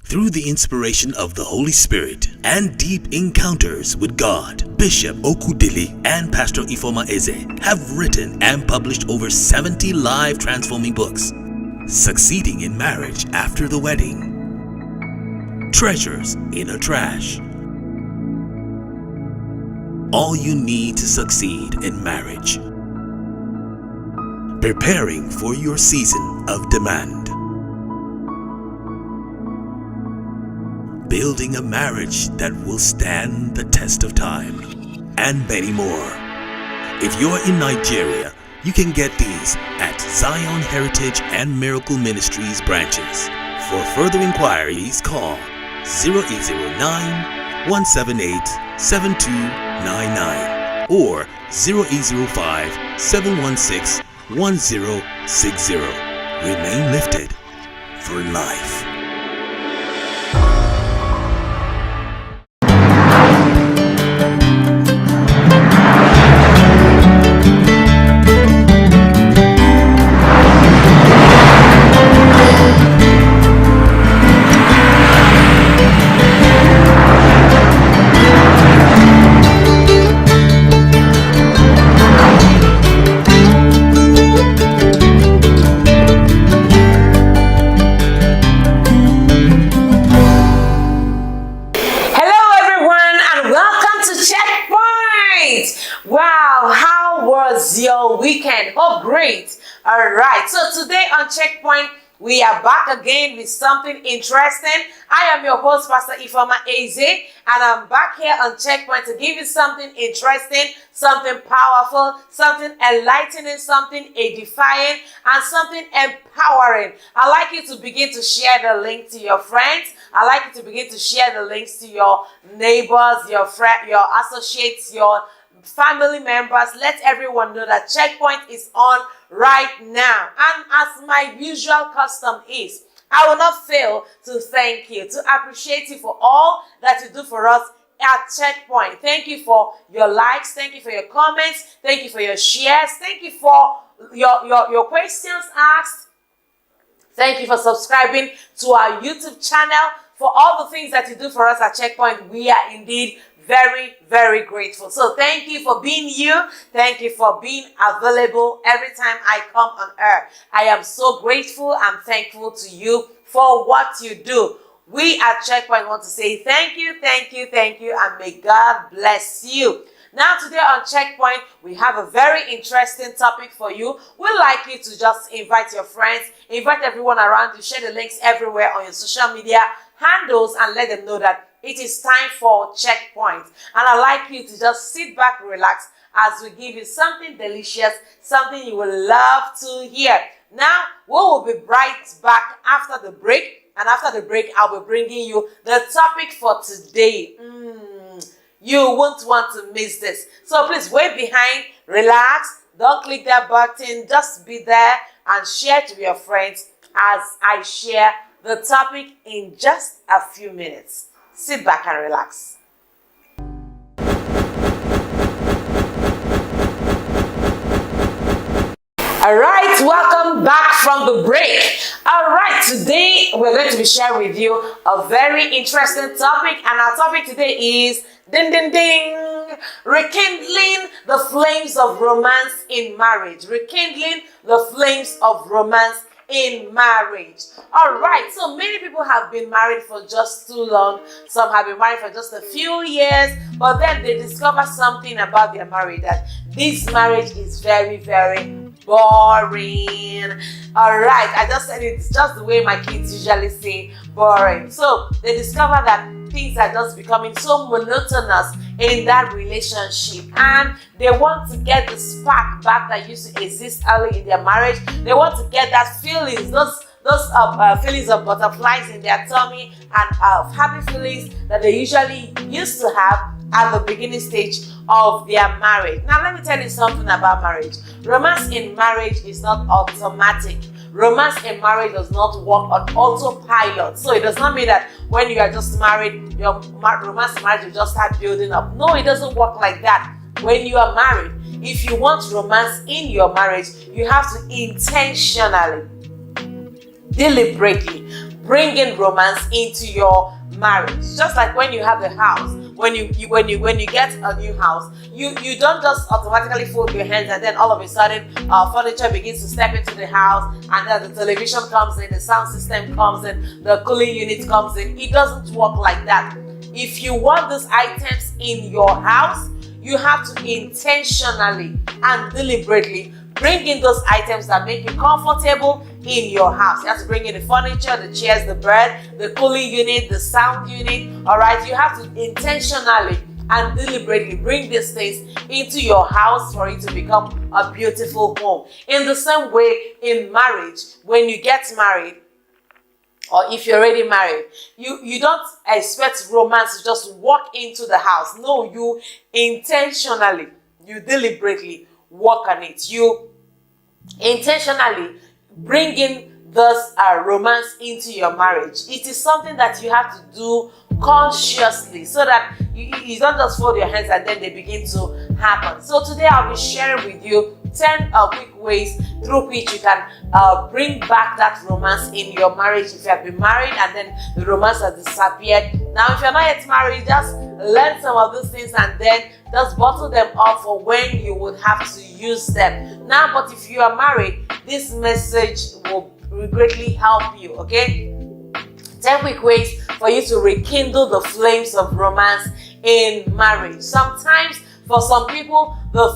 Through the inspiration of the Holy Spirit and deep encounters with God, Bishop Okudili and Pastor Ifoma Eze have written and published over 70 live transforming books. Succeeding in Marriage After the Wedding, Treasures in a Trash, All You Need to Succeed in Marriage, Preparing for Your Season of Demand, Building a Marriage That Will Stand the Test of Time, and many more. If you're in Nigeria, you can get these at Zion Heritage and Miracle Ministries branches. For further inquiries, call 0809-178-7299 or 0805-716-1060. Remain lifted for life. Your weekend. Oh, great. All right. So today on Checkpoint, we are back again with something interesting. I am your host, Pastor Ifoma Eze, and I'm back here on Checkpoint to give you something interesting, something powerful, something enlightening, something edifying, and something empowering. I'd like you to begin to share the link to your friends. I'd like you to begin to share the links to your neighbors, your friends, your associates, your family members. Let everyone know that Checkpoint is on right now. And as my usual custom is, I will not fail to thank you, to appreciate you for all that you do for us at Checkpoint. Thank you for your likes. Thank you for your comments. Thank you for your shares. Thank you for your questions asked. Thank you for subscribing to our YouTube channel. For all the things that you do for us at Checkpoint, we are indeed very, very grateful. So thank you for being you. Thank you for being available every time I come on air. I am so grateful and thankful to you for what you do. We at Checkpoint want to say thank you, thank you, thank you, and may God bless you. Now today on Checkpoint, we have a very interesting topic for you. We'd like you to just invite your friends, invite everyone around you, share the links everywhere on your social media handles, and let them know that it is time for Checkpoint. And I'd like you to just sit back, relax, as we give you something delicious, something you will love to hear. Now, we will be right back after the break. And after the break, I'll be bringing you the topic for today. You won't want to miss this. So please wait behind, relax, don't click that button, just be there and share to your friends as I share the topic in just a few minutes. Sit back and relax. All right, welcome back from the break. All right, today we're going to be sharing with you a very interesting topic, and our topic today is ding ding ding, rekindling the flames of romance in marriage. Rekindling the flames of romance in marriage. All right, so many people have been married for just too long. Some have been married for just a few years, but then they discover something about their marriage, that this marriage is very, very boring. All right, I just said it's just the way my kids usually say boring. So they discover that things are just becoming so monotonous in that relationship, and they want to get the spark back that used to exist early in their marriage. They want to get that feelings, those feelings of butterflies in their tummy and happy feelings that they usually used to have at the beginning stage of their marriage. Now, let me tell you something about marriage. Romance in marriage is not automatic. Romance in marriage does not work on autopilot. So it does not mean that when you are just married, your romance in marriage will just start building up. No, it doesn't work like that. When you are married, if you want romance in your marriage, you have to intentionally, deliberately bringing romance into your marriage. Just like when you have a house, when you get a new house, you don't just automatically fold your hands and then all of a sudden furniture begins to step into the house, and then the television comes in, the sound system comes in, the cooling unit comes in. It doesn't work like that. If you want these items in your house, you have to intentionally and deliberately bring in those items that make you comfortable in your house. You have to bring in the furniture, the chairs, the bed, the cooling unit, the sound unit. All right, you have to intentionally and deliberately bring these things into your house for it to become a beautiful home. In the same way, in marriage, when you get married, or if you're already married, you don't expect romance to just walk into the house. No, you intentionally, you deliberately work on it. You intentionally bring in this romance into your marriage. It is something that you have to do consciously, so that you don't just fold your hands and then they begin to happen. So today I'll be sharing with you 10 quick ways through which you can bring back that romance in your marriage if you have been married and then the romance has disappeared. Now, if you're not yet married, just learn some of these things and then just bottle them up for when you would have to use them. Now, but if you are married, this message will greatly help you, okay? 10 quick ways for you to rekindle the flames of romance in marriage. Sometimes for some people, the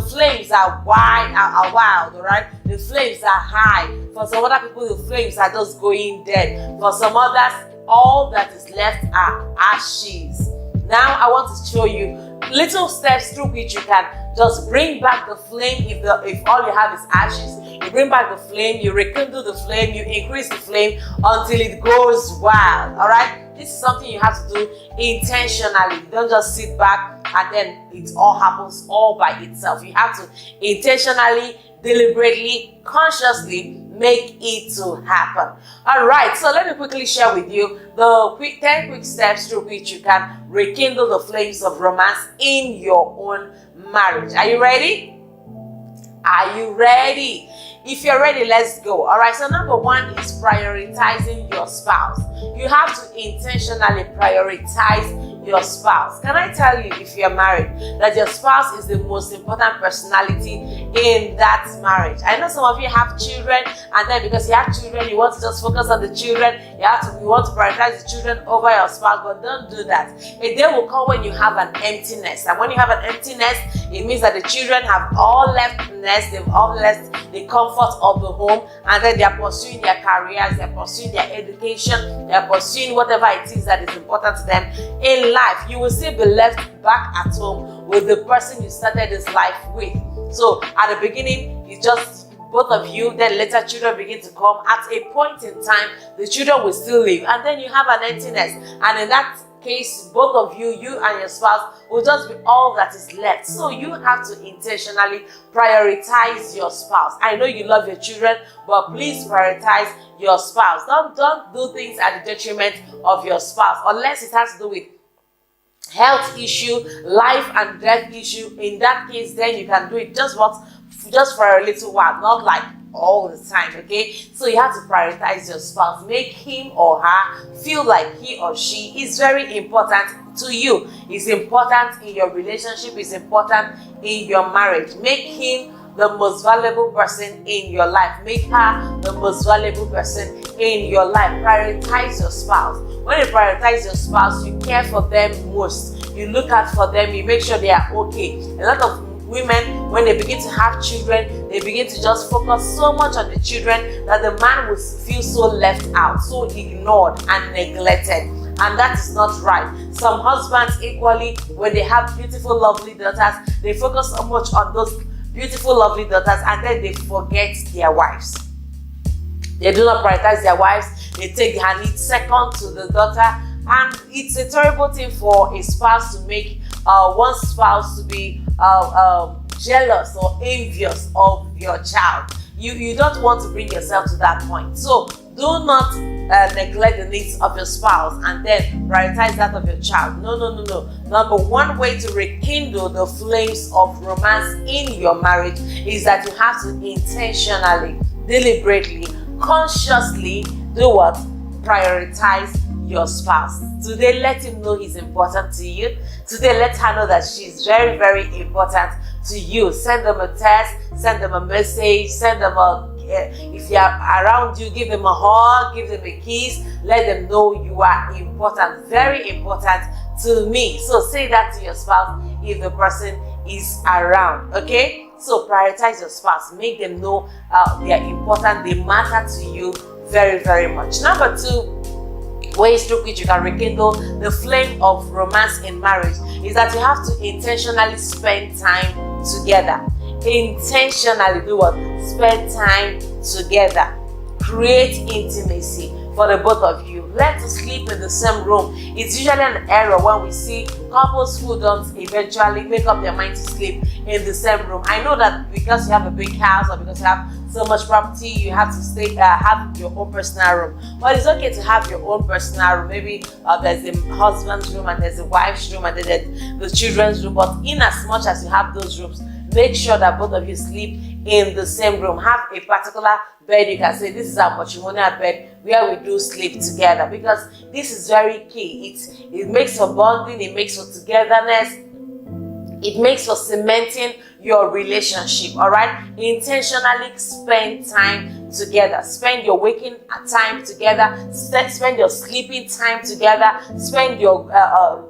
flames are wild, all right? The flames are high. For some other people, the flames are just going dead. For some others, all that is left are ashes. Now, I want to show you little steps through which you can just bring back the flame. If all you have is ashes, you bring back the flame, you rekindle the flame, you increase the flame until it goes wild, all right? This is something you have to do intentionally. You don't just sit back and then it all happens all by itself. You have to intentionally, deliberately, consciously make it to happen. All right, so let me quickly share with you the 10 quick steps through which you can rekindle the flames of romance in your own marriage. Are you ready? Are you ready? If you're ready, let's go. All right, so number one is prioritizing your spouse. You have to intentionally prioritize your spouse. Can I tell you, if you're married, that your spouse is the most important personality in that marriage? I know some of you have children, and then because you have children, you want to just focus on the children. You want to prioritize the children over your spouse, but don't do that. A day will come when you have an empty nest, and when you have an empty nest, it means that the children have all left the nest, they've all left the comfort of the home, and then they are pursuing their careers, they are pursuing their education, they are pursuing whatever it is that is important to them in life. You will still be left back at home with the person you started this life with. So at the beginning, it's just both of you, then later children begin to come. At a point in time, the children will still live, and then you have an emptiness, and in that case, both of you and your spouse will just be all that is left. So you have to intentionally prioritize your spouse. I know you love your children, but please prioritize your spouse. Don't do things at the detriment of your spouse, unless it has to do with health issue, life and death issue. In that case, then you can do it just for a little while, not like all the time, okay? So you have to prioritize your spouse. Make him or her feel like he or she is very important to you. It's important in your relationship. It's important in your marriage. Make him the most valuable person in your life. Make her the most valuable person in your life. Prioritize your spouse. When you prioritize your spouse, you care for them most. You look out for them. You make sure they are okay. A lot of women, when they begin to have children, they begin to just focus so much on the children that the man will feel so left out, so ignored and neglected. And that is not right. Some husbands equally, when they have beautiful, lovely daughters, they focus so much on those beautiful, lovely daughters, and then they forget their wives. They do not prioritize their wives. They take their needs second to the daughter. And it's a terrible thing for a spouse to make one spouse to be jealous or envious of your child. You don't want to bring yourself to that point. So do not neglect the needs of your spouse and then prioritize that of your child. No. Number one way to rekindle the flames of romance in your marriage is that you have to intentionally, deliberately, consciously, Do what? Prioritize your spouse. Today, let him know he's important to you. Today, let her know that she's very, very important to you. Send them a text, send them a message, send them a, if they are around you, give them a hug, give them a kiss. Let them know you are important, very important to me. So say that to your spouse if the person is around, okay? So prioritize your spouse. Make them know they are important, they matter to you very, very much. Number 2, ways through which you can rekindle the flame of romance in marriage is that you have to intentionally spend time together. Intentionally do what? Spend time together. Create intimacy for the both of you. Learn to sleep in the same room. It's usually an error when we see couples who don't eventually make up their mind to sleep in the same room. I know that because you have a big house or because you have so much property, you have to stay have your own personal room. But it's okay to have your own personal room. Maybe there's the husband's room and there's the wife's room and then there's the children's room. But in as much as you have those rooms, make sure that both of you sleep in the same room. Have a particular bed. You can say this is our matrimonial bed where we do sleep together, because this is very key. It makes for bonding, it makes for togetherness, it makes for cementing your relationship. All right, intentionally spend time together. Spend your waking time together, spend your sleeping time together, spend your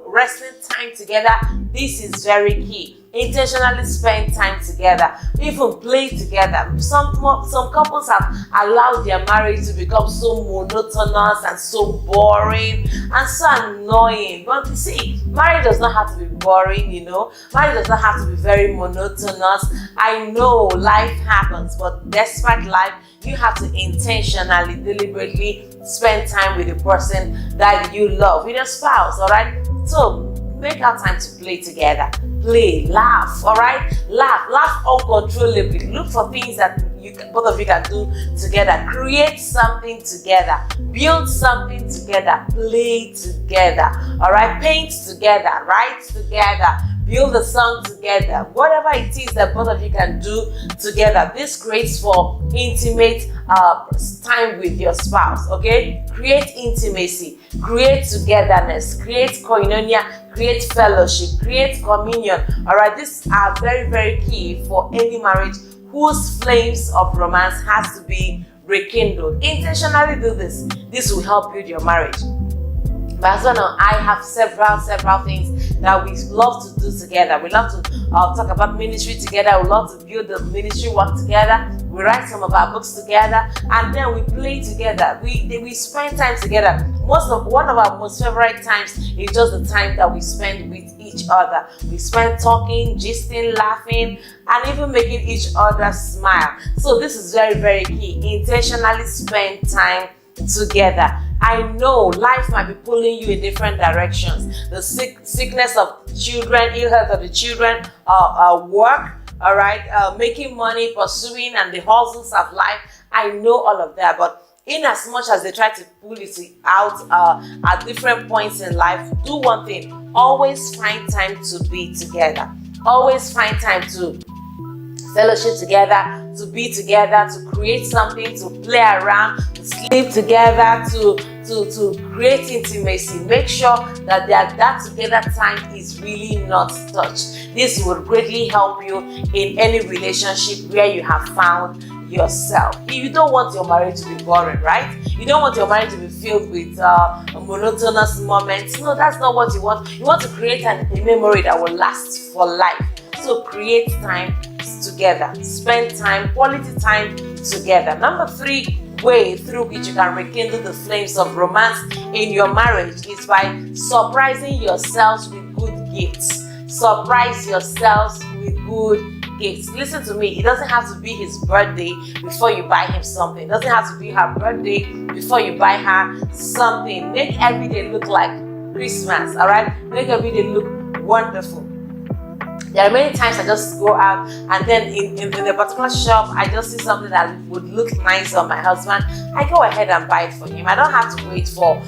resting time together. This is very key. Intentionally spend time together, even play together. Some couples have allowed their marriage to become so monotonous and so boring and so annoying. But you see, marriage does not have to be boring, you know. Marriage does not have to be very monotonous. I know life happens, but despite life, you have to intentionally, deliberately spend time with the person that you love, with your spouse, all right? So make out time to play together. Play, laugh, all right? Laugh uncontrollably. Look for things that both of you can do together. Create something together. Build something together. Play together, all right? Paint together. Write together. Build a song together. Whatever it is that both of you can do together. This creates for intimate time with your spouse, okay? Create intimacy, create togetherness, create koinonia, create fellowship, create communion. All right, these are very, very key for any marriage whose flames of romance has to be rekindled. Intentionally do this. This will help build your marriage. My husband and I have several things that we love to do together. We love to talk about ministry together. We love to build the ministry work together. We write some of our books together, and then we play together. We spend time together. One of our most favorite times is just the time that we spend with each other. We spend talking, gisting, laughing, and even making each other smile. So this is very, very key. Intentionally spend time together. I know life might be pulling you in different directions. The sickness of children, ill health of the children, work, all right, making money, pursuing, and the hustles of life. I know all of that, but in as much as they try to pull it out at different points in life, do one thing: always find time to be together. Always find time to fellowship together, to be together, to create something, to play around, to sleep together, to create intimacy. Make sure that that together time is really not touched. This will greatly help you in any relationship where you have found yourself. You don't want your marriage to be boring, right? You don't want your marriage to be filled with monotonous moments. No, that's not what you want. You want to create a memory that will last for life. So create time together. Spend time, quality time together. Number 3 way through which you can rekindle the flames of romance in your marriage is by surprising yourselves with good gifts. Surprise yourselves with good gifts. Listen to me, it doesn't have to be his birthday before you buy him something. It doesn't have to be her birthday before you buy her something. Make every day look like Christmas, all right? Make every day look wonderful. There are many times I just go out and then in a particular shop, I just see something that would look nice on my husband. I go ahead and buy it for him. I don't have to wait for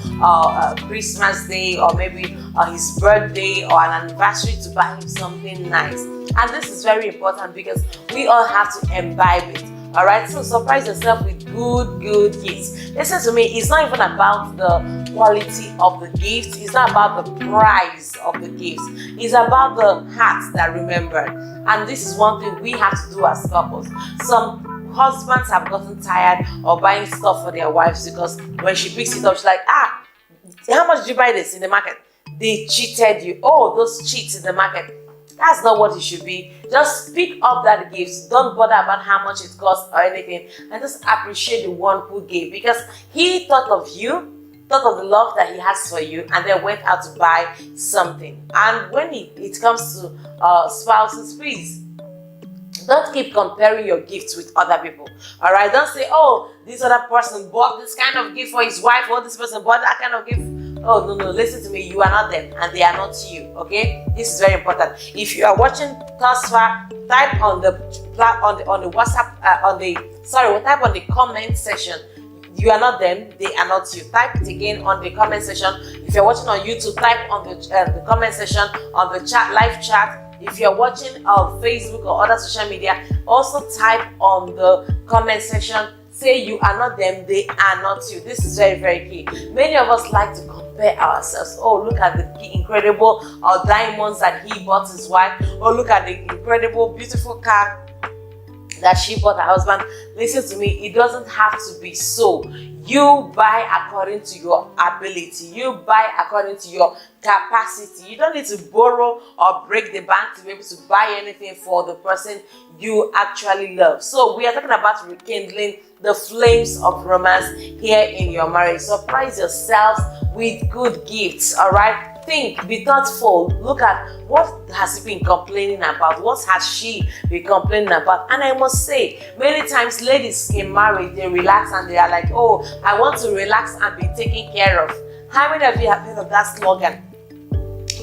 Christmas Day or maybe his birthday or an anniversary to buy him something nice. And this is very important because we all have to imbibe it. All right, so surprise yourself with good gifts. Listen to me, it's not even about the quality of the gift, it's not about the price of the gift, it's about the heart that remembered. And this is one thing we have to do as couples. Some husbands have gotten tired of buying stuff for their wives because when she picks it up, she's like, how much did you buy this in the market? They cheated you. Oh, those cheats in the market. That's not what it should be. Just pick up that gift. Don't bother about how much it costs or anything, and just appreciate the one who gave, because he thought of you, thought of the love that he has for you, and then went out to buy something. And when it comes to spouses, please don't keep comparing your gifts with other people. All right, don't say, oh, this other person bought this kind of gift for his wife, or this person bought that kind of gift. Oh, no, listen to me. You are not them, and they are not you. Okay, this is very important. If you are watching thus far, type on the WhatsApp type on the comment section. You are not them, they are not you. Type it again on the comment section. If you're watching on YouTube, type on the comment section, on the chat, live chat. If you're watching on Facebook or other social media, also type on the comment section. Say you are not them, they are not you. This is very, very key. Many of us like to compare ourselves. Oh, look at the incredible diamonds that he bought his wife. Oh, look at the incredible, beautiful car that she bought her husband. Listen to me, it doesn't have to be so. You buy according to your ability. You buy according to your capacity. You don't need to borrow or break the bank to be able to buy anything for the person you actually love. So we are talking about rekindling the flames of romance here in your marriage. Surprise yourselves with good gifts, all right? Think, be thoughtful. Look at what has he been complaining about, what has she been complaining about. And I must say, many times ladies in marriage, they relax and they are like, oh, I want to relax and be taken care of. How many of you have heard of that slogan?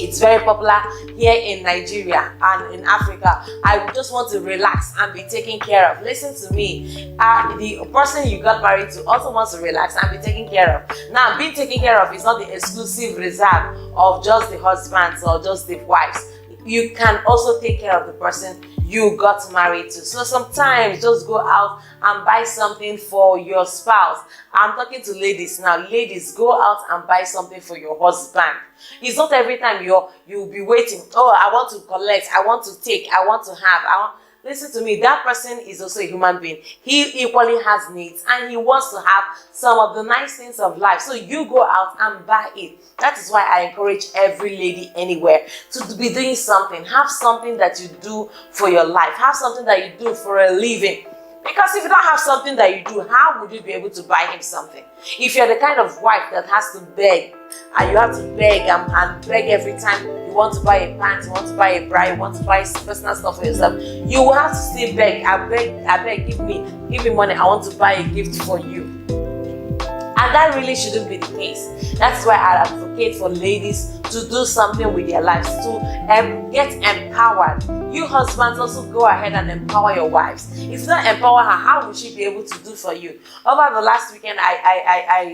It's very popular here in Nigeria and in Africa. I just want to relax and be taken care of. Listen to me. The person you got married to also wants to relax and be taken care of. Now, being taken care of is not the exclusive reserve of just the husbands or just the wives. You can also take care of the person you got married to. So sometimes just go out and buy something for your spouse. I'm talking to ladies now. Ladies, go out and buy something for your husband. It's not every time you'll be waiting. Oh, I want to collect, I want to take, I want to have. Listen to me, that person is also a human being. He equally has needs and he wants to have some of the nice things of life. So you go out and buy it. That is why I encourage every lady anywhere to be doing something. Have something that you do for your life. Have something that you do for a living. Because if you don't have something that you do, how would you be able to buy him something? If you're the kind of wife that has to beg, and you have to beg and beg every time you want to buy a pant, you want to buy a bra, you want to buy personal stuff for yourself, you will have to still beg. I beg, give me money, I want to buy a gift for you. And that really shouldn't be the case. That's why I advocate for ladies to do something with their lives, to get empowered. You husbands also go ahead and empower your wives. If you don't empower her, how will she be able to do for you? Over the last weekend, I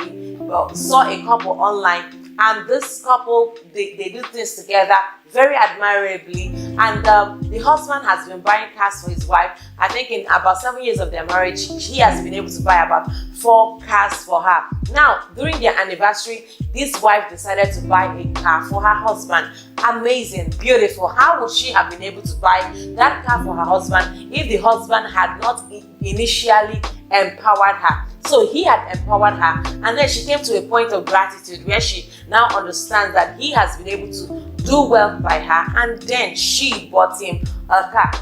saw a couple online, and this couple, they do things together very admirably. And the husband has been buying cars for his wife. I think in about 7 years of their marriage, he has been able to buy about 4 cars for her. Now, during their anniversary, this wife decided to buy a car for her husband. Amazing, beautiful. How would she have been able to buy that car for her husband if the husband had not initially empowered her? So he had empowered her, and then she came to a point of gratitude where she now understands that he has been able to do well by her, and then she bought him a car.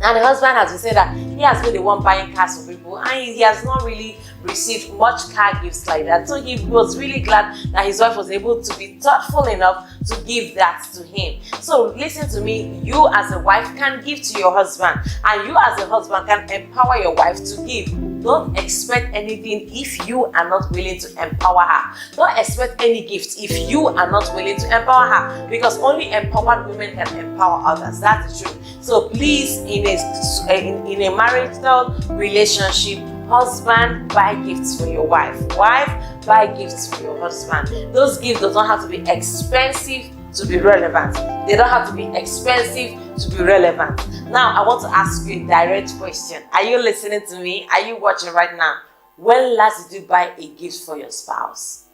And the husband has been saying that he has been the one buying cars for people, and he has not really received much car gifts like that. So he was really glad that his wife was able to be thoughtful enough to give that to him. So listen to me, you as a wife can give to your husband, and you as a husband can empower your wife to give. Don't expect anything if you are not willing to empower her. Don't expect any gift if you are not willing to empower her, because only empowered women can empower others. That's the truth. So please, in a marital relationship, husband, buy gifts for your wife. Wife, buy gifts for your husband. Those gifts do not have to be expensive to be relevant. They don't have to be expensive to be relevant. Now, I want to ask you a direct question. Are you listening to me? Are you watching right now? When last did you buy a gift for your spouse?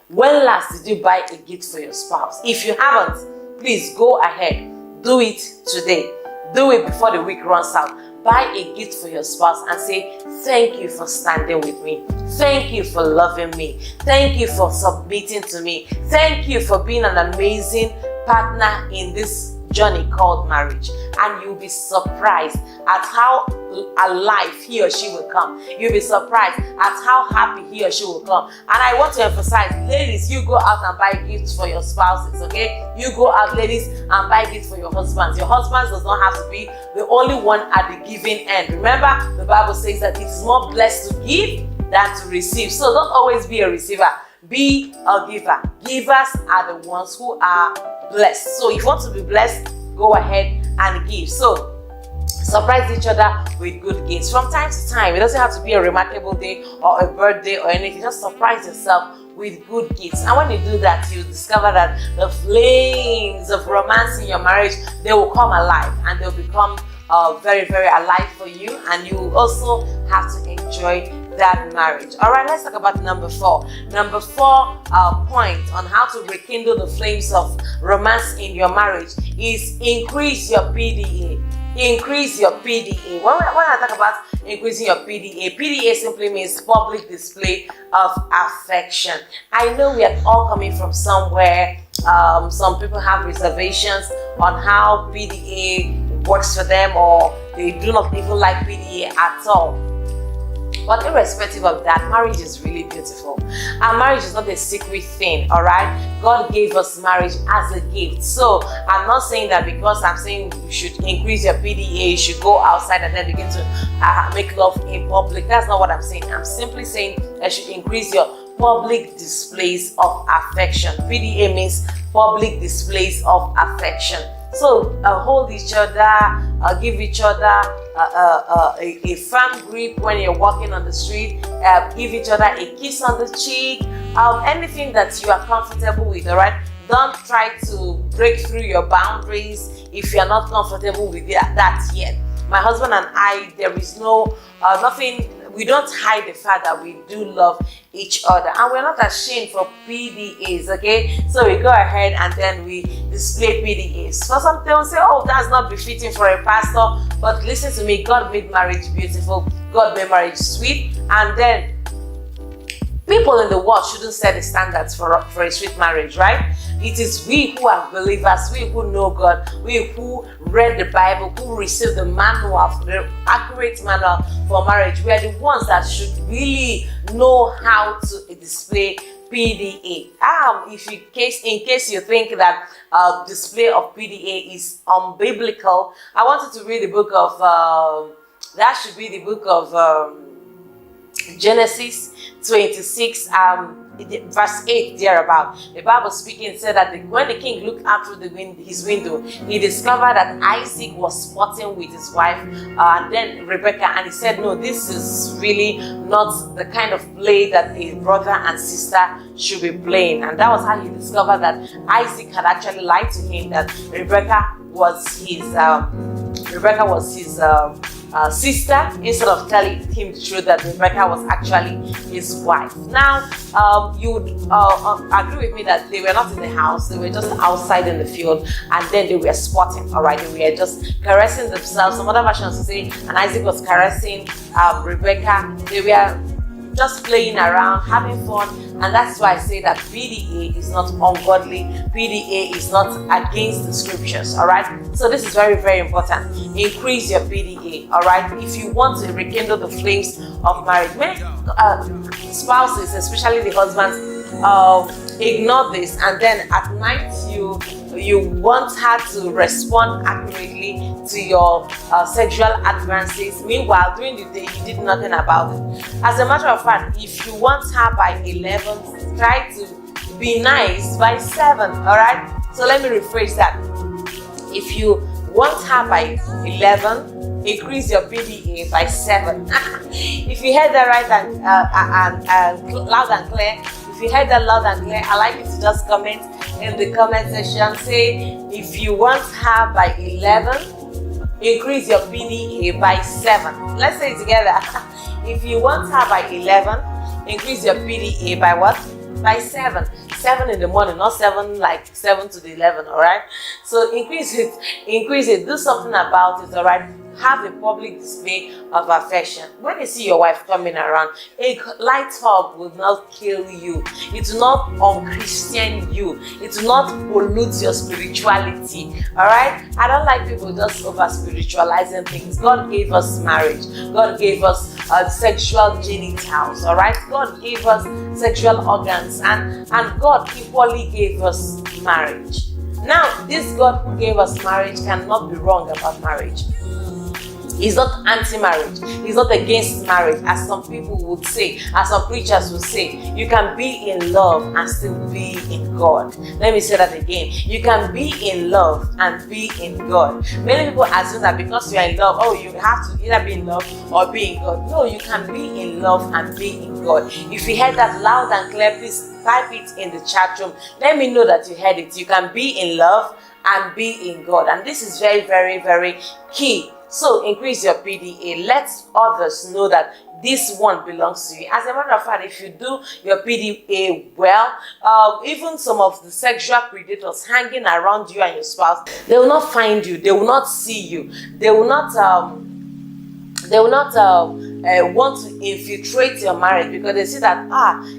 When last did you buy a gift for your spouse? If you haven't, please go ahead. Do it today. Do it before the week runs out. Buy a gift for your spouse and say, thank you for standing with me. Thank you for loving me. Thank you for submitting to me. Thank you for being an amazing partner in this journey called marriage. And you'll be surprised at how alive he or she will come. You'll be surprised at how happy he or she will come. And I want to emphasize, ladies, you go out and buy gifts for your spouses, okay? You go out, ladies, and buy gifts for your husbands. Your husbands does not have to be the only one at the giving end. Remember, the Bible says that it is more blessed to give than to receive. So don't always be a receiver. Be a giver. Givers are the ones who are blessed. So if you want to be blessed, go ahead and give. So surprise each other with good gifts from time to time. It doesn't have to be a remarkable day or a birthday or anything. Just surprise yourself with good gifts. And when you do that, you discover that the flames of romance in your marriage, they will come alive and they'll become very, very alive for you. And you also have to enjoy that marriage. All right, let's talk about number 4. Number 4 point on how to rekindle the flames of romance in your marriage is increase your PDA. Increase your PDA. When I talk about increasing your PDA, PDA simply means public display of affection. I know we are all coming from somewhere. Some people have reservations on how PDA works for them, or they do not even like PDA at all. But irrespective of that, marriage is really beautiful. And marriage is not a secret thing, all right? God gave us marriage as a gift. So I'm not saying that because I'm saying you should increase your PDA, you should go outside and then begin to make love in public. That's not what I'm saying. I'm simply saying that you should increase your public displays of affection. PDA means public displays of affection. So hold each other, give each other a firm grip when you're walking on the street, give each other a kiss on the cheek, anything that you are comfortable with, all right? Don't try to break through your boundaries if you're not comfortable with that yet. My husband and I, there is no, nothing, we don't hide the fact that we do love each other, and we're not ashamed for PDAs, okay? So we go ahead and then we display PDAs. So some people say, oh, that's not befitting for a pastor, but listen to me, God made marriage beautiful, God made marriage sweet, and then people in the world shouldn't set the standards for a sweet marriage, right? It is we who are believers, we who know God, we who read the Bible, who received the manual, the accurate manual for marriage. We are the ones that should really know how to display PDA. In case you think that display of PDA is unbiblical, I want you to read the book of, that should be the book of Genesis 26, verse 8 thereabout. The Bible speaking said that when the king looked out through his window, he discovered that Isaac was sporting with his wife and then Rebecca, and he said, no, this is really not the kind of play that a brother and sister should be playing. And that was how he discovered that Isaac had actually lied to him, that Rebecca was his sister, instead of telling him the truth that Rebecca was actually his wife. Now, you would agree with me that they were not in the house, they were just outside in the field, and then they were sporting, all right? They were just caressing themselves. Some other versions say, and Isaac was caressing Rebecca. They were just playing around, having fun, and that's why I say that PDA is not ungodly. PDA is not against the scriptures, all right? So this is very, very important. Increase your PDA, all right? If you want to rekindle the flames of marriage, many spouses, especially the husbands, ignore this, and then at night you want her to respond accurately to your sexual advances. Meanwhile, during the day, you did nothing about it. As a matter of fact, if you want her by 11, try to be nice by 7, all right? So let me rephrase that. If you want her by 11, increase your PDA by 7. If you heard that right and loud and clear, if you heard that loud and clear, I'd like you to just comment in the comment section. Say, if you want her by 11, increase your PDA by 7. Let's say it together. If you want her by 11, increase your PDA by what? By 7. 7 in the morning, not 7 like 7 to the 11, all right? So increase it, do something about it, all right? Have a public display of affection. When you see your wife coming around, a light hug will not kill you. It will not unchristian you. It will not pollute your spirituality. Alright? I don't like people just over spiritualizing things. God gave us marriage. God gave us sexual genitals. Alright? God gave us sexual organs, and God equally gave us marriage. Now, this God who gave us marriage cannot be wrong about marriage. He's not anti-marriage. He's not against marriage, as some people would say, as some preachers would say. You can be in love and still be in God. Let me say that again. You can be in love and be in God. Many people assume that because you are in love, oh, you have to either be in love or be in God. No, you can be in love and be in God. If you heard that loud and clear, please type it in the chat room. Let me know that you heard it. You can be in love and be in God. And this is very, very, very key. So increase your PDA. Let others know that this one belongs to you. As a matter of fact, if you do your PDA well, even some of the sexual predators hanging around you and your spouse, they will not find you. They will not see you. They will not want to infiltrate your marriage, because they see that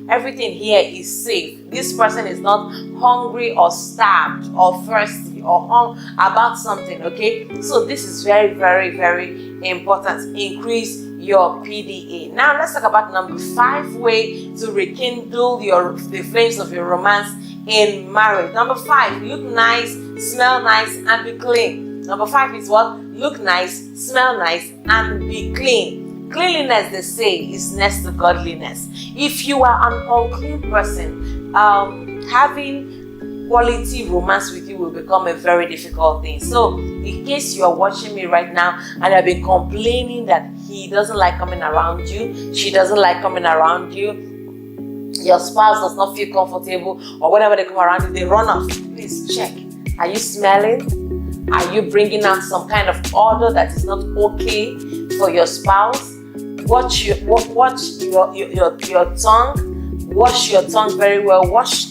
everything here is safe. This person is not hungry or starved or thirsty or about something. Okay, so this is very, very, very important. Increase your PDA. Now let's talk about number 5 way to rekindle the flames of your romance in marriage. Number 5, look nice, smell nice, and be clean. Number 5 is what? Look nice, smell nice, and be clean. Cleanliness, they say, is next to godliness. If you are an unclean person, having quality romance with you will become a very difficult thing. So, in case you are watching me right now and have been complaining that he doesn't like coming around you, she doesn't like coming around you, your spouse does not feel comfortable, or whenever they come around you, they run off, please check. Are you smelling? Are you bringing out some kind of odor that is not okay for your spouse? Watch your tongue. Wash your tongue very well. Brush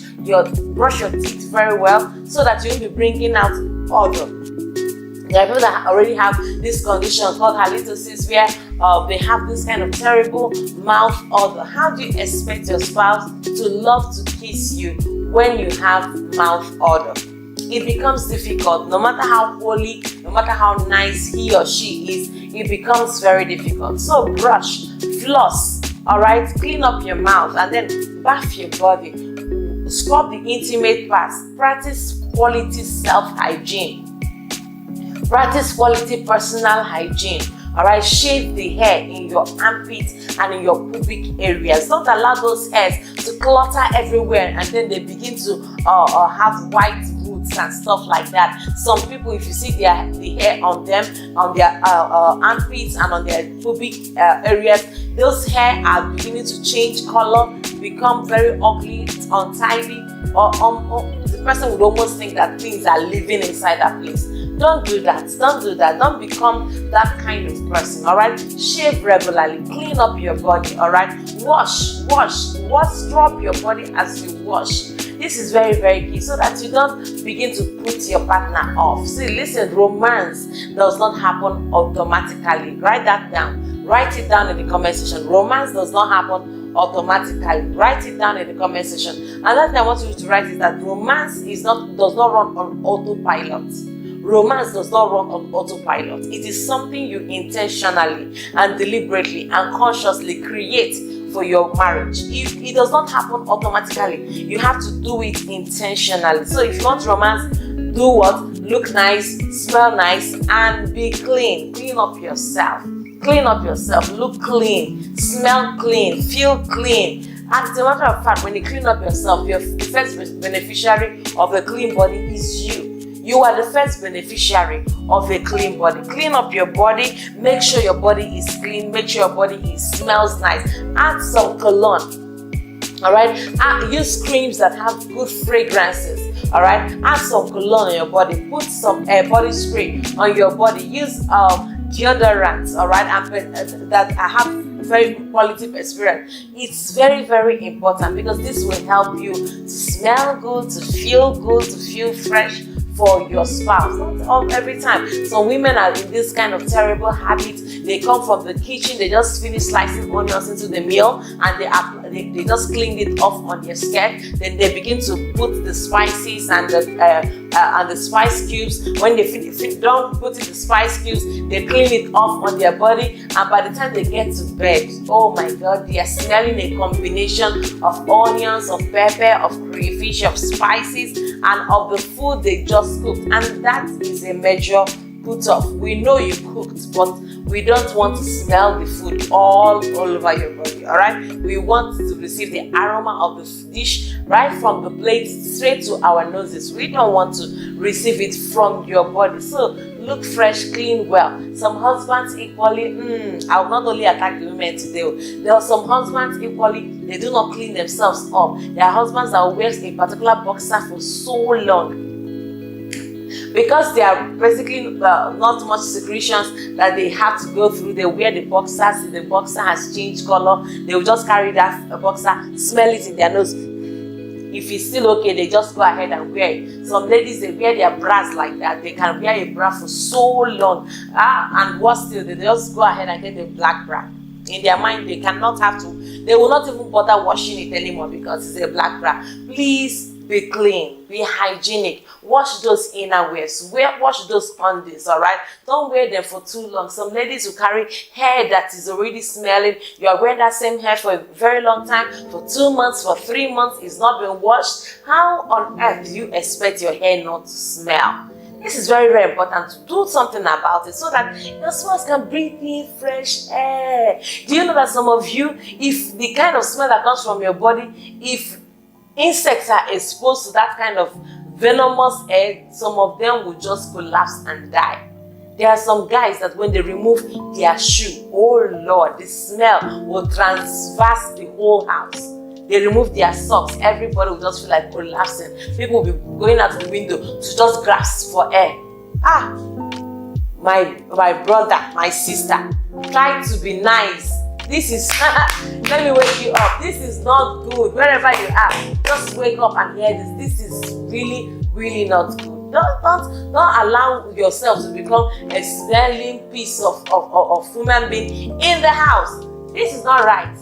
your teeth very well, so that you won't be bringing out odor. There are people that already have this condition called halitosis, where they have this kind of terrible mouth odor. How do you expect your spouse to love to kiss you when you have mouth odor? It becomes difficult. No matter how holy, no matter how nice he or she is, it becomes very difficult. So brush, floss, alright? Clean up your mouth and then bath your body. Scrub the intimate parts. Practice quality self-hygiene. Practice quality personal hygiene. Alright, shave the hair in your armpit and in your pubic areas. Don't allow those hairs to clutter everywhere, and then they begin to have white roots and stuff like that. Some people, if you see the hair on them, on their armpits and on their pubic areas, those hair are beginning to change color, become very ugly, untidy, or the person would almost think that things are living inside that place. Don't do that. Don't do that. Don't become that kind of person. All right. Shave regularly. Clean up your body. All right. Wash. Scrub your body as you wash. This is very, very key, so that you don't begin to put your partner off. See, listen, romance does not happen automatically. Write that down. Write it down in the comment section. Romance does not happen automatically. Write it down in the comment section. Another thing I want you to write is that romance does not run on autopilot. Romance does not run on autopilot. It is something you intentionally and deliberately and consciously create for your marriage. It does not happen automatically. You have to do it intentionally. So if you want romance, do what? Look nice, smell nice, and be clean. Clean up yourself. Clean up yourself. Look clean. Smell clean. Feel clean. As a matter of fact, when you clean up yourself, your first beneficiary of a clean body is you. You are the first beneficiary of a clean body. Clean up your body. Make sure your body is clean. Make sure your body smells nice. Add some cologne. Alright? Use creams that have good fragrances. All right, add some cologne on your body, put some body spray on your body, use deodorants, all right, and that I have very quality experience. It's very, very important because this will help you to smell good, to feel fresh for your spouse. Not all every time. Some women are in this kind of terrible habit. They come from the kitchen, they just finish slicing onions into the meal, and they just clean it off on their skirt. Then they begin to put the spices and the spice cubes. When they don't put in the spice cubes, they clean it off on their body, and by the time they get to bed, oh my God, they are smelling a combination of onions, of pepper, of crayfish, of spices, and of the food they just cooked. And that is a major put off. We know you cooked, but we don't want to smell the food all over your body. All right, we want to receive the aroma of the dish right from the plate straight to our noses. We don't want to receive it from your body. So look fresh, clean well. Some husbands equally, I will not only attack the women today. There are some husbands equally, they do not clean themselves up. There are husbands that wear a particular boxer for so long, because they are basically not much secretions that they have to go through. They wear the boxers, if the boxer has changed color, they will just carry that boxer, smell it in their nose. If it's still okay, they just go ahead and wear it. Some ladies, they wear their bras like that. They can wear a bra for so long. And worse still, they just go ahead and get a black bra. In their mind, they cannot have to, they will not even bother washing it anymore because it's a black bra. Please be clean, be hygienic, wash those inner wears, wash those undies, all right? Don't wear them for too long. Some ladies who carry hair that is already smelling, you are wearing that same hair for a very long time, for 2 months, for 3 months, it's not been washed. How on earth do you expect your hair not to smell? This is very, very important to do something about it so that your spouse can breathe in fresh air. Do you know that some of you, if the kind of smell that comes from your body, if insects are exposed to that kind of venomous air, some of them will just collapse and die. There are some guys that when they remove their shoe, oh Lord, the smell will transverse the whole house. They remove their socks, everybody will just feel like collapsing. People will be going out the window to just grasp for air. My brother, my sister, try to be nice. This is, let me wake you up. This is not good. Wherever you are, just wake up and hear this. This is really, really not good. Don't allow yourself to become a smelling piece of human being in the house. This is not right.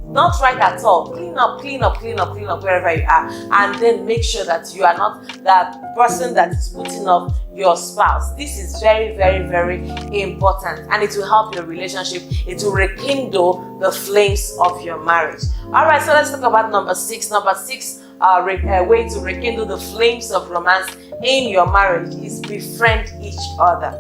Not right at all. Clean up wherever you are, and then make sure that you are not that person that is putting off your spouse. This is very, very, very important, and it will help your relationship. It will rekindle the flames of your marriage. All right, so let's talk about number 6. Number 6 way to rekindle the flames of romance in your marriage is befriend each other.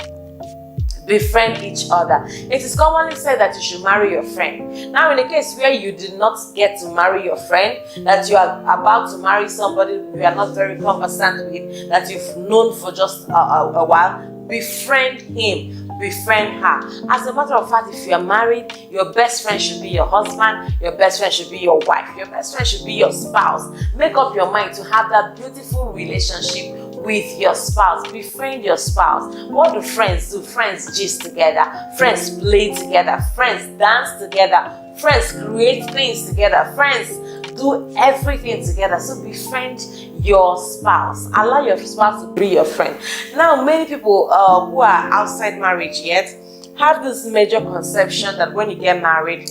Befriend each other. It is commonly said that you should marry your friend. Now, in a case where you did not get to marry your friend, that you are about to marry somebody you are not very conversant with, that you've known for just a while, befriend him, befriend her. As a matter of fact, if you are married, your best friend should be your husband, your best friend should be your wife, your best friend should be your spouse. Make up your mind to have that beautiful relationship with your spouse. Befriend your spouse. What do friends do? Friends gist together, friends play together, friends dance together, friends create things together, friends do everything together. So befriend your spouse. Allow your spouse to be your friend. Now, many people who are outside marriage yet have this major conception that when you get married,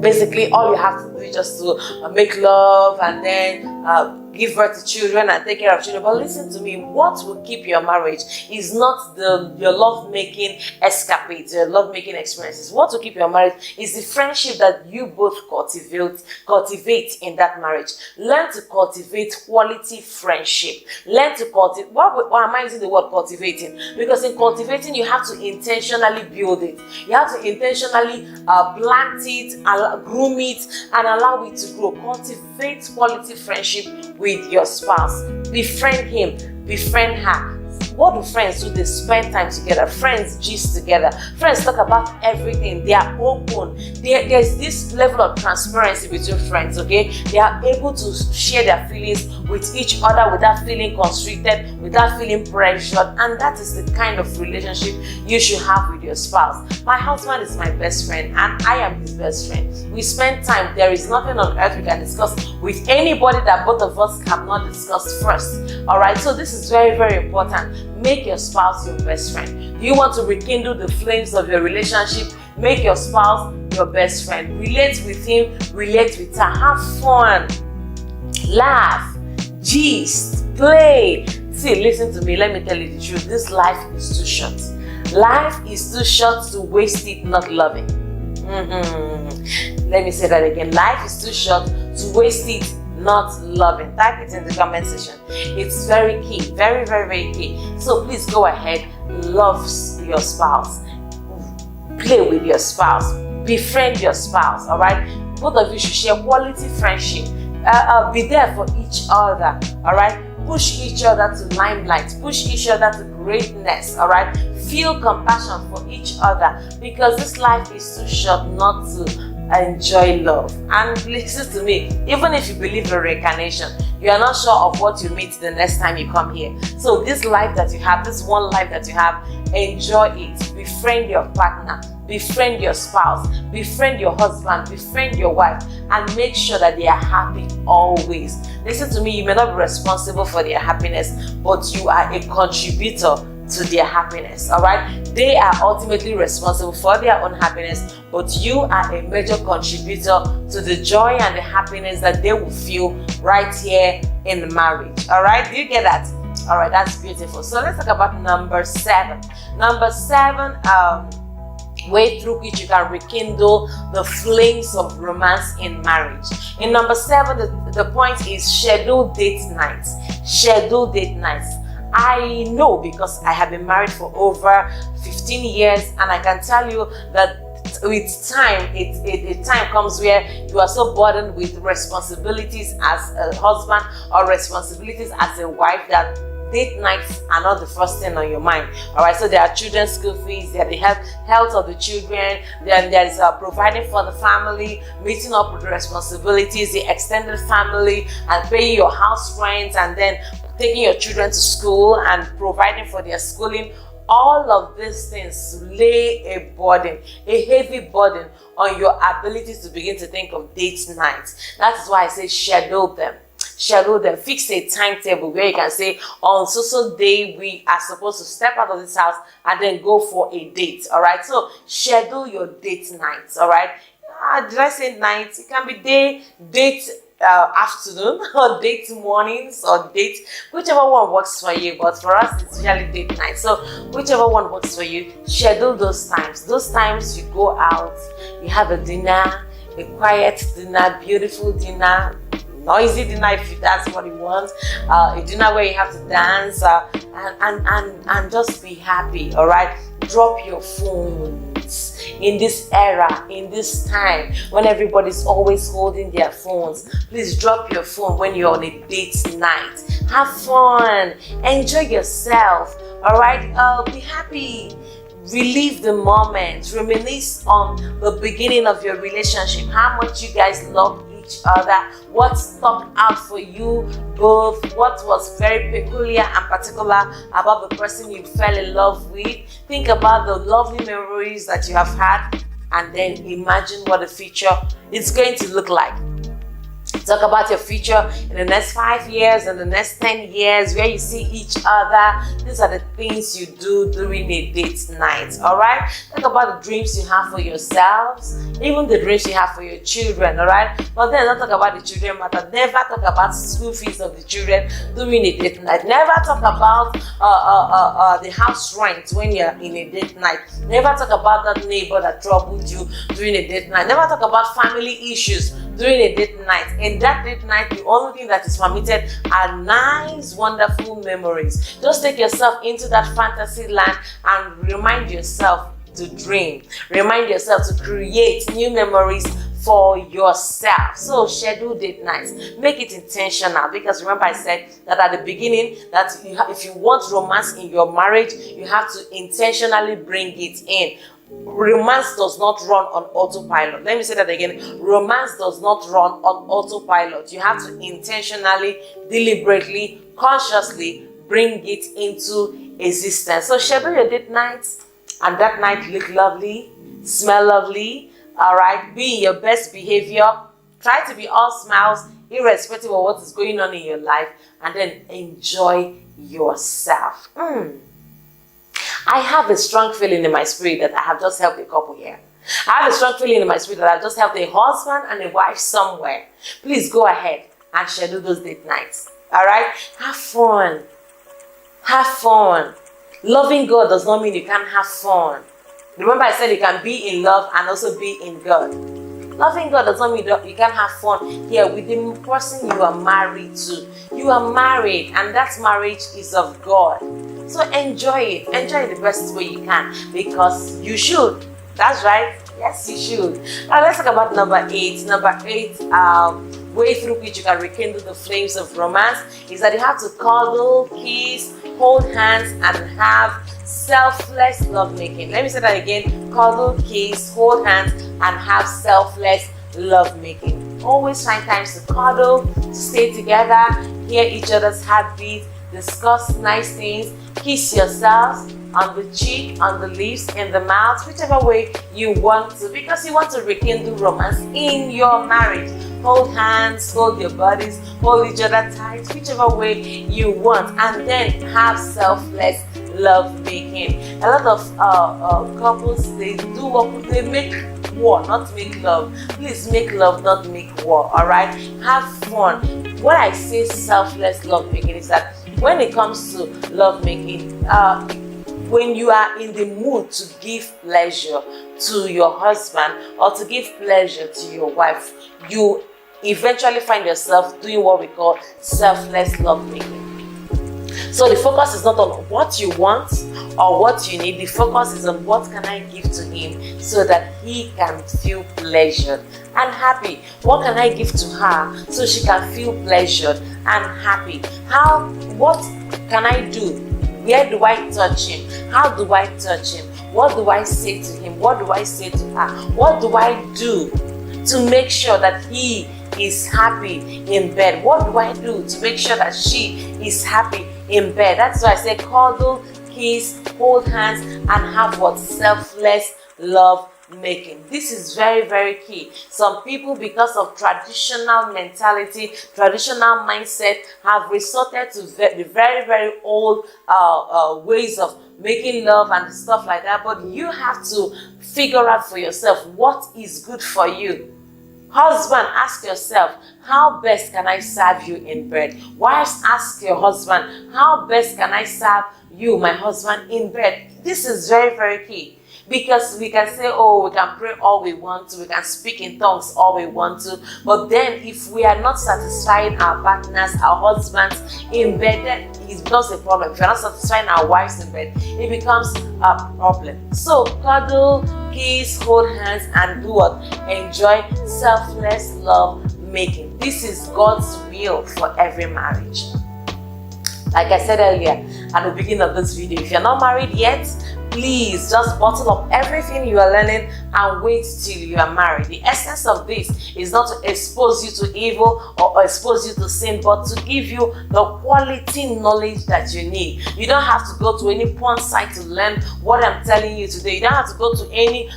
basically all you have to do is just to make love and then give birth to children and take care of children. But listen to me, what will keep your marriage is not your love-making escapades, your love-making experiences. What will keep your marriage is the friendship that you both cultivate in that marriage. Learn to cultivate quality friendship. Learn to cultivate. Why am I using the word cultivating? Because in cultivating, you have to intentionally build it. You have to intentionally plant it, groom it, and allow it to grow. Cultivate quality friendship with your spouse. Befriend him, befriend her. What do friends do? They spend time together. Friends gist together. Friends talk about everything. They are open. There's this level of transparency between friends, okay? They are able to share their feelings with each other without feeling constricted, without feeling pressured, and that is the kind of relationship you should have with your spouse. My husband is my best friend, and I am his best friend. We spend time. There is nothing on earth we can discuss with anybody that both of us have not discussed first. All right, so this is very, very important. Make your spouse your best friend. Do you want to rekindle the flames of your relationship? Make your spouse your best friend. Relate with him, relate with her. Have fun, laugh, gist, play. See, listen to me. Let me tell you the truth. This life is too short. Life is too short to waste it not loving. Let me say that again. Life is too short to waste it not loving. Type it in the comment section. It's very key. Very, very, very key. So please go ahead. Love your spouse. Play with your spouse. Befriend your spouse. Alright? Both of you should share quality friendship. Be there for each other. Alright? Push each other to limelight. Push each other to greatness. Alright? Feel compassion for each other, because this life is too short not to enjoy love. And listen to me, even if you believe in reincarnation, you are not sure of what you meet the next time you come here. So this life that you have, this one life that you have, enjoy it. Befriend your partner, befriend your spouse, befriend your husband, befriend your wife, and make sure that they are happy always. Listen to me, you may not be responsible for their happiness, but you are a contributor to their happiness. All right, they are ultimately responsible for their own happiness, but you are a major contributor to the joy and the happiness that they will feel right here in the marriage. All right, do you get that? All right, that's beautiful. So let's talk about number 7. Number 7, way through which you can rekindle the flames of romance in marriage. In number 7, the point is schedule date nights. Schedule date nights. I know, because I have been married for over 15 years, and I can tell you that with time, a time comes where you are so burdened with responsibilities as a husband or responsibilities as a wife that date nights are not the first thing on your mind. All right, so there are children's school fees, there are the health of the children, then there is providing for the family, meeting up with the responsibilities, the extended family, and paying your house rent, and then taking your children to school and providing for their schooling. All of these things lay a burden, a heavy burden on your ability to begin to think of date nights. That is why I say schedule them. Schedule them. Fix a timetable where you can say, on so day we are supposed to step out of this house and then go for a date. All right, so schedule your date nights. All right, did I say nights? It can be date afternoon, or date mornings, or date, whichever one works for you. But for us, it's usually date night. So whichever one works for you, schedule those times. Those times you go out, you have a dinner, a quiet dinner, beautiful dinner, noisy dinner if that's what you want, a dinner where you have to dance, and just be happy. All right, drop your phones in this era, in this time when everybody's always holding their phones. Please drop your phone when you're on a date night. Have fun, enjoy yourself. All right, be happy. Relive the moment, reminisce on the beginning of your relationship, how much you guys love each other, what stuck out for you both, what was very peculiar and particular about the person you fell in love with. Think about the lovely memories that you have had, and then imagine what the future is going to look like. Talk about your future in the next 5 years and the next 10 years, where you see each other. These are the things you do during a date night. All right, talk about the dreams you have for yourselves, even the dreams you have for your children. All right, but then don't talk about the children matter. Never talk about school fees of the children during a date night. Never talk about the house rent when you're in a date night. Never talk about that neighbor that troubled you during a date night. Never talk about family issues during a date night. In that date night, the only thing that is permitted are nice, wonderful memories. Just take yourself into that fantasy land and remind yourself to dream. Remind yourself to create new memories for yourself. So schedule date nights. Make it intentional, because remember I said that at the beginning that if you want romance in your marriage, you have to intentionally bring it in. Romance does not run on autopilot. Let me say that again. Romance does not run on autopilot. You have to intentionally, deliberately, consciously bring it into existence. So schedule your date nights, and that night look lovely, smell lovely. All right, be in your best behavior. Try to be all smiles, irrespective of what is going on in your life, and then enjoy yourself. I have a strong feeling in my spirit that I have just helped a couple here. I have a strong feeling in my spirit that I've just helped a husband and a wife somewhere. Please go ahead and schedule those date nights. All right? Have fun. Have fun. Loving God does not mean you can't have fun. Remember I said you can be in love and also be in God. Loving God does not mean you can't have fun here with the person you are married to. You are married, and that marriage is of God. So enjoy it. Enjoy it the best way you can, because you should. That's right. Yes, you should. Now let's talk about number 8. Number 8, way through which you can rekindle the flames of romance is that you have to cuddle, kiss, hold hands, and have selfless lovemaking. Let me say that again. Cuddle, kiss, hold hands, and have selfless lovemaking. Always find times to cuddle, to stay together, hear each other's heartbeat, discuss nice things, kiss yourselves on the cheek, on the lips, in the mouth, whichever way you want to, because you want to rekindle romance in your marriage. Hold hands, hold your bodies, hold each other tight, whichever way you want, and then have selfless love making. A lot of couples, they make war, not make love. Please make love, not make war. All right, have fun. What I say selfless love making is that when it comes to love making, when you are in the mood to give pleasure to your husband or to give pleasure to your wife, you eventually find yourself doing what we call selfless love making. So the focus is not on what you want or what you need. The focus is on what can I give to him so that he can feel pleasured and happy. What can I give to her so she can feel pleasured and happy? What can I do? Where do I touch him? How do I touch him? What do I say to him? What do I say to her? What do I do to make sure that he is happy in bed? What do I do to make sure that she is happy in bed? That's why I say cuddle, kiss, hold hands, and have what? Selfless love making. This is very, very key. Some people, because of traditional mentality, traditional mindset, have resorted to the very, very old ways of making love and stuff like that. But you have to figure out for yourself what is good for you. Husband, ask yourself, how best can I serve you in bed? Wives, ask your husband, how best can I serve you, my husband, in bed? This is very, very key. Because we can say, oh, we can pray all we want to, we can speak in tongues all we want to, but then if we are not satisfying our partners, our husbands in bed, then it becomes a problem. If we are not satisfying our wives in bed, it becomes a problem. So cuddle, kiss, hold hands, and do what? Enjoy selfless love making. This is God's will for every marriage. Like I said earlier at the beginning of this video, if you're not married yet, please just bottle up everything you are learning and wait till you are married. The essence of this is not to expose you to evil or expose you to sin, but to give you the quality knowledge that you need. You don't have to go to any porn site to learn what I'm telling you today. You don't have to go to any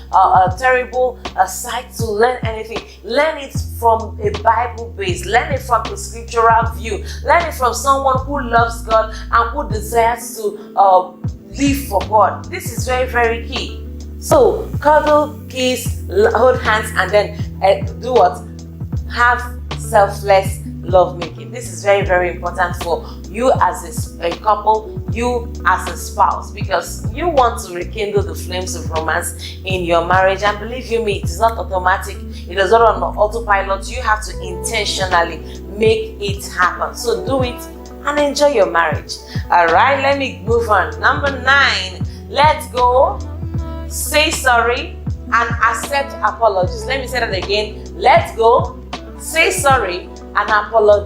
terrible site to learn anything. Learn it from a Bible base. Learn it from a scriptural view. Learn it from someone who loves God and who desires to live for God. This is very, very key. So cuddle, kiss, hold hands, and then do what? Have selfless love making. This is very, very important for you as a couple, you as a spouse, because you want to rekindle the flames of romance in your marriage. And believe you me, it is not automatic. It is not on autopilot. You have to intentionally make it happen. So do it and enjoy your marriage. All right, let me move on. Number 9, let go, say sorry, and accept apologies. Let me say that again. Let go, say sorry, and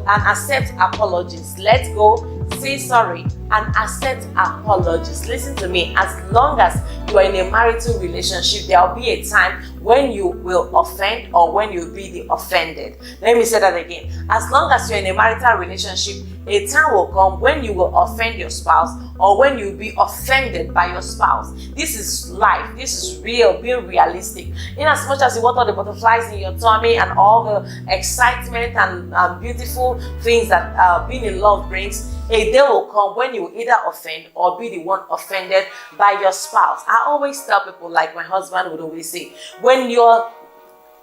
accept apologies. Let go, say sorry, and accept apologies. Listen to me. As long as you are in a marital relationship, there will be a time when you will offend or when you'll be the offended. Let me say that again. As long as you're in a marital relationship, a time will come when you will offend your spouse or when you'll be offended by your spouse. This is life. This is real. Being realistic. In as much as you want all the butterflies in your tummy and all the excitement and beautiful things that being in love brings, a day will come when you will either offend or be the one offended by your spouse. I always tell people, like my husband would always say, when your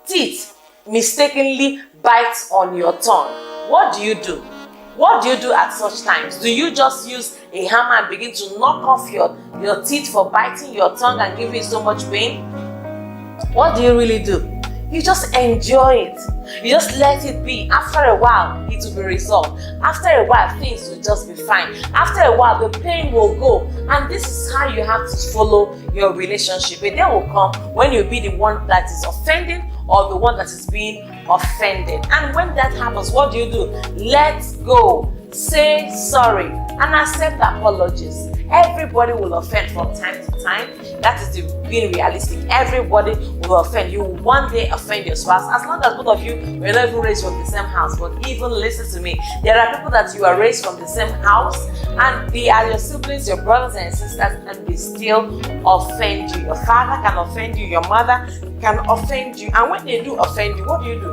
teeth mistakenly bite on your tongue, what do you do? What do you do at such times? Do you just use a hammer and begin to knock off your teeth for biting your tongue and giving you so much pain? What do you really do? You just enjoy it. You just let it be. After a while, it will be resolved. After a while, things will just be fine. After a while, the pain will go. And this is how you have to follow your relationship. A day will come when you'll be the one that is offending or the one that is being offended. And when that happens, what do? Let go. Say sorry and accept apologies. Everybody will offend from time to time. That is being realistic. Everybody will offend. You will one day offend your spouse. As long as both of you were not even raised from the same house. But even listen to me, there are people that you are raised from the same house and they are your siblings, your brothers and sisters, and they still offend you. Your father can offend you. Your mother can offend you. And when they do offend you, what do?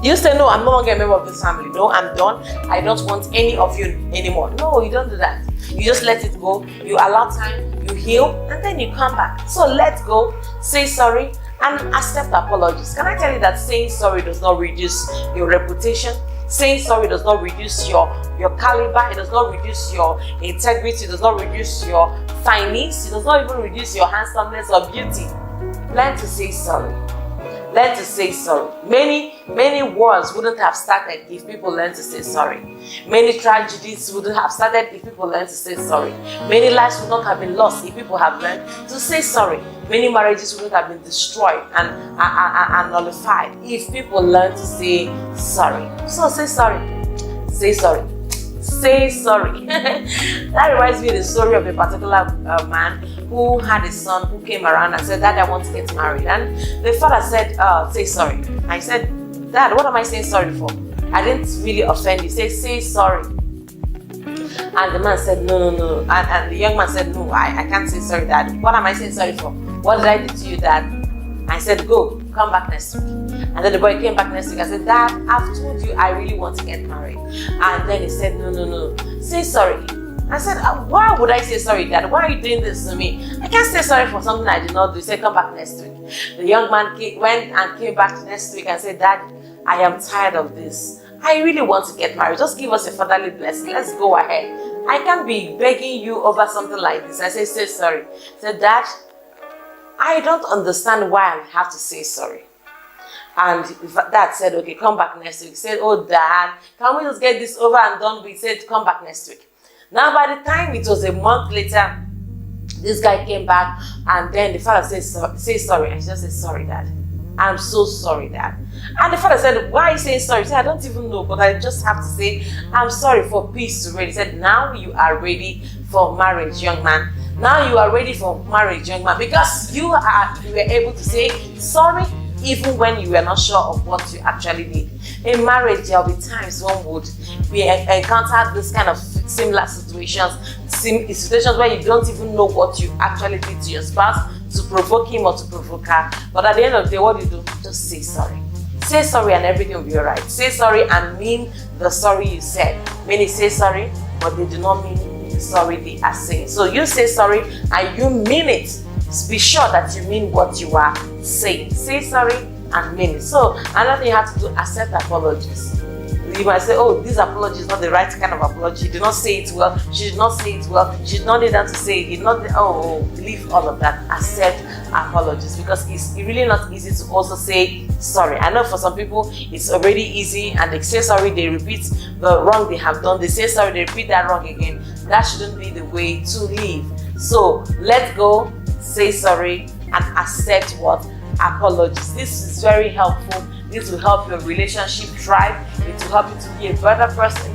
You say, no, I'm no longer a member of this family. No, I'm done. I don't want any of you anymore. No, you don't do that. You just let it go. You allow time, you heal, and then you come back. So let go, say sorry, and accept apologies. Can I tell you that saying sorry does not reduce your reputation? Saying sorry does not reduce your caliber. It does not reduce your integrity. It does not reduce your finesse. It does not even reduce your handsomeness or beauty. Learn to say sorry. Learn to say sorry. Many wars wouldn't have started if people learned to say sorry. Many tragedies wouldn't have started if people learned to say sorry. Many lives would not have been lost if people have learned to say sorry. Many marriages wouldn't have been destroyed and nullified if people learned to say sorry. So say sorry. Say sorry. Say sorry. That reminds me of the story of a particular man who had a son who came around and said, Dad, I want to get married. And the father said, say sorry. I said, Dad, what am I saying sorry for? I didn't really offend you. Say sorry. And the man said, no. And the young man said, no, I can't say sorry, Dad. What am I saying sorry for? What did I do to you, Dad? I said, go, come back next week. And then the boy came back next week. I said, Dad, I've told you I really want to get married. And then he said, no, say sorry. I said, why would I say sorry, Dad? Why are you doing this to me? I can't say sorry for something I did not do. He said, come back next week. The young man went and came back next week and said, Dad, I am tired of this. I really want to get married. Just give us a fatherly blessing. Let's go ahead. I can't be begging you over something like this. I said, say sorry. He said, Dad, I don't understand why I have to say sorry. And Dad said, okay, come back next week. He said, oh, Dad, can we just get this over and done with? He said, come back next week. Now, by the time it was a month later, this guy came back and then the father said, say sorry. And she just said, sorry, Dad. I'm so sorry, Dad. And the father said, why are you saying sorry? He said, I don't even know, but I just have to say, I'm sorry for peace to reign. He said, now you are ready for marriage, young man. Now you are ready for marriage, young man, because you were able to say sorry even when you were not sure of what you actually did. In marriage, there will be times one would encounter this kind of similar situations where you don't even know what you actually did to your spouse to provoke him or to provoke her. But at the end of the day, what do you do? Just say sorry. Say sorry and everything will be alright. Say sorry and mean the sorry you said. Many say sorry, but they do not mean the sorry they are saying. So you say sorry and you mean it. Be sure that you mean what you are saying. Say sorry and mean it. So another thing you have to do, accept apologies. You might say, oh, this apology is not the right kind of apology. You did not say it well. She did not say it well. She did not need them to say it. Leave all of that. Accept apologies, because it's really not easy to also say sorry. I know for some people it's already easy and they say sorry, they repeat the wrong they have done. They say sorry, they repeat that wrong again. That shouldn't be the way to live. So let go, say sorry, and accept what? apologies. This is very helpful. This will help your relationship thrive. It will help you to be a better person.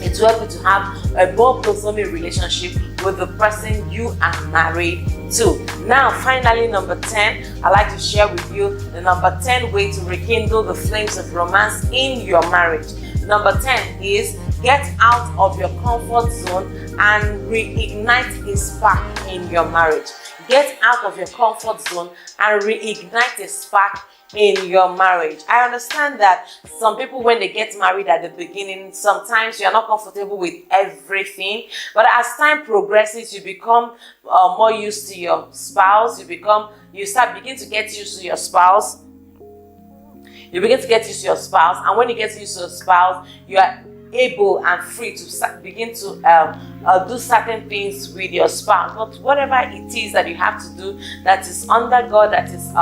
It will help you to have a more blossoming relationship with the person you are married to. Now, finally, number 10, I'd like to share with you the number 10 way to rekindle the flames of romance in your marriage. Number 10 is get out of your comfort zone and reignite a spark in your marriage. Get out of your comfort zone and reignite a spark in your marriage. I understand that some people, when they get married at the beginning, sometimes you're not comfortable with everything, but as time progresses, you become more used to your spouse. You begin to get used to your spouse. You begin to get used to your spouse, and when you get used to your spouse, you are able and free to begin to do certain things with your spouse. But whatever it is that you have to do that is under God, that is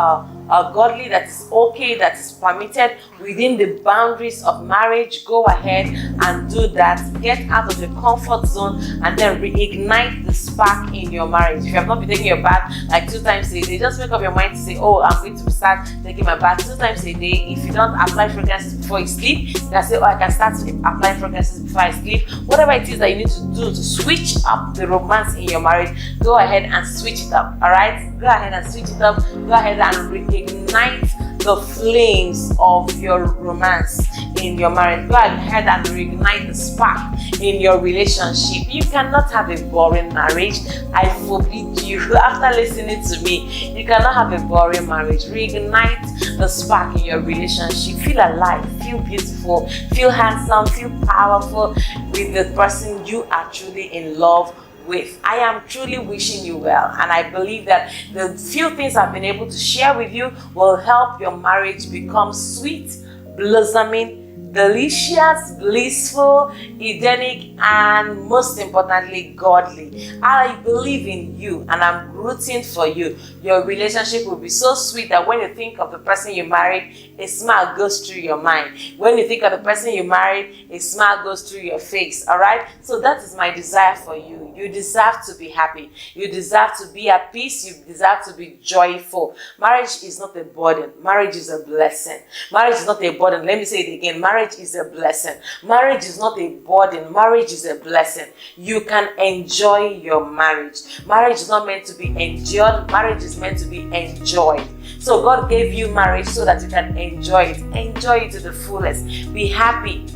godly, that is okay, that is permitted within the boundaries of marriage, go ahead and do that. Get out of the comfort zone and then reignite the spark in your marriage. If you have not been taking your bath like 2 times a day, just make up your mind to say, oh, I'm going to start taking my bath 2 times a day. If you don't apply fragrances before you sleep, you can say, oh, I can start applying fragrances before I sleep. Whatever it is that you need to do to switch up the romance in your marriage, go ahead and switch it up. All right, go ahead and switch it up. Go ahead and reignite the flames of your romance in your marriage. Go ahead and reignite the spark in your relationship. You cannot have a boring marriage. I forbid you. After listening to me, you cannot have a boring marriage. Reignite the spark in your relationship. Feel alive, feel beautiful, feel handsome, feel powerful with the person you are truly in love with. I am truly wishing you well, and I believe that the few things I've been able to share with you will help your marriage become sweet, blossoming, delicious, blissful, Edenic, and most importantly, godly. I believe in you and I'm rooting for you. Your relationship will be so sweet that when you think of the person you married, a smile goes through your mind. When you think of the person you married, a smile goes through your face. All right? So that is my desire for you. You deserve to be happy. You deserve to be at peace. You deserve to be joyful. Marriage is not a burden. Marriage is a blessing. Marriage is not a burden. Let me say it again. Marriage is a blessing. Marriage is not a burden. Marriage is a blessing. You can enjoy your marriage. Marriage is not meant to be endured. Marriage is meant to be enjoyed. So God gave you marriage so that you can enjoy it. Enjoy it to the fullest. Be happy.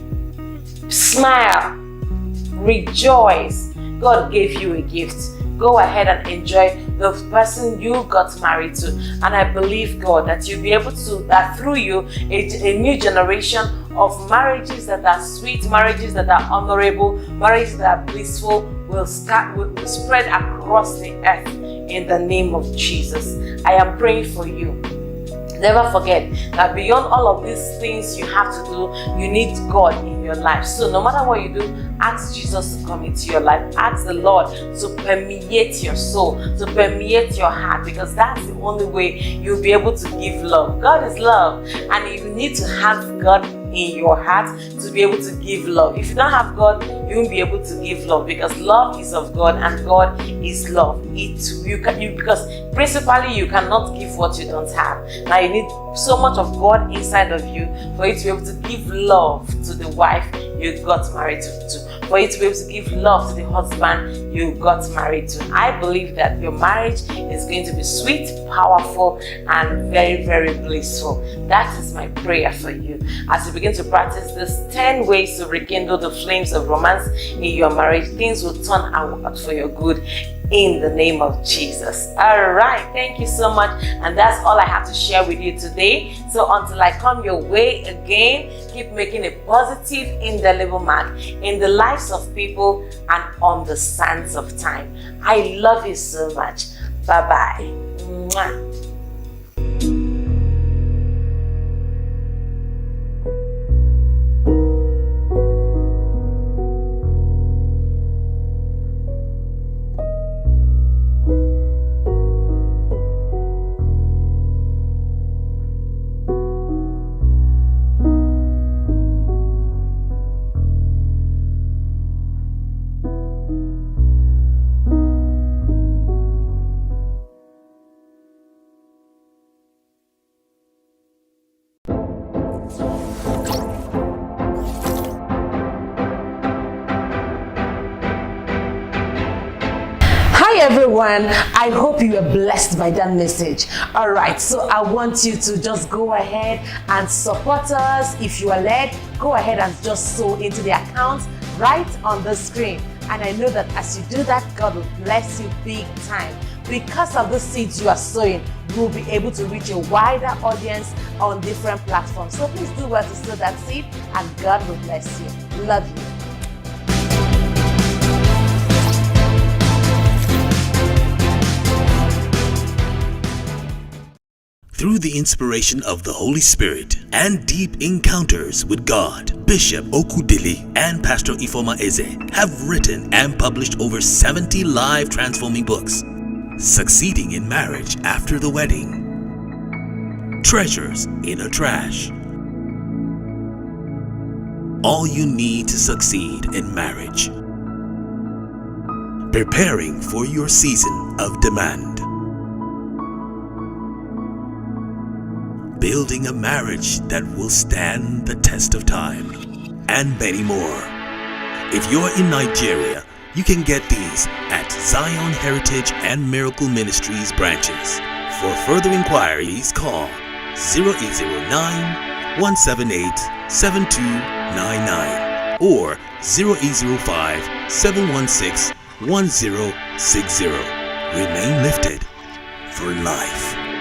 Smile. Rejoice. God gave you a gift. Go ahead and enjoy the person you got married to. And I believe, God, that you'll be able to, that through you, a new generation of marriages that are sweet, marriages that are honorable, marriages that are blissful will spread across the earth in the name of Jesus. I am praying for you. Never forget that beyond all of these things you have to do, you need God in your life. So no matter what you do, ask Jesus to come into your life. Ask the Lord to permeate your soul, to permeate your heart, because that's the only way you'll be able to give love. God is love, and you need to have God in your heart to be able to give love. If you don't have God, you won't be able to give love, because love is of God and God is love. Because principally you cannot give what you don't have. Now you need so much of God inside of you for you to be able to give love to the wife you got married to, for you to be able to give love to the husband you got married to. I believe that your marriage is going to be sweet, powerful, and very, very blissful. That is my prayer for you. As you begin to practice this 10 ways to rekindle the flames of romance in your marriage, things will turn out for your good in the name of Jesus. All right, thank you so much, and that's all I have to share with you today. So until I come your way again, keep making a positive, indelible mark in the lives of people and on the sands of time. I love you so much. Bye-bye. Mwah. everyone. I hope you were blessed by that message. All right, so I want you to just go ahead and support us. If you are led, go ahead and just sow into the account right on the screen. And I know that as you do that, God will bless you big time. Because of the seeds you are sowing, you will be able to reach a wider audience on different platforms. So please do well to sow that seed, and God will bless you. Love you. Through the inspiration of the Holy Spirit and deep encounters with God, Bishop Okudili and Pastor Ifeoma Eze have written and published over 70 life transforming books. Succeeding in Marriage After the Wedding, Treasures in a Trash, All You Need to Succeed in Marriage, Preparing for Your Season of Demand, Building a Marriage That Will Stand the Test of Time, and many more. If you're in Nigeria, you can get these at Zion Heritage and Miracle Ministries branches. For further inquiries, call 0809 178 7299 or 0805 716 1060. Remain lifted for life.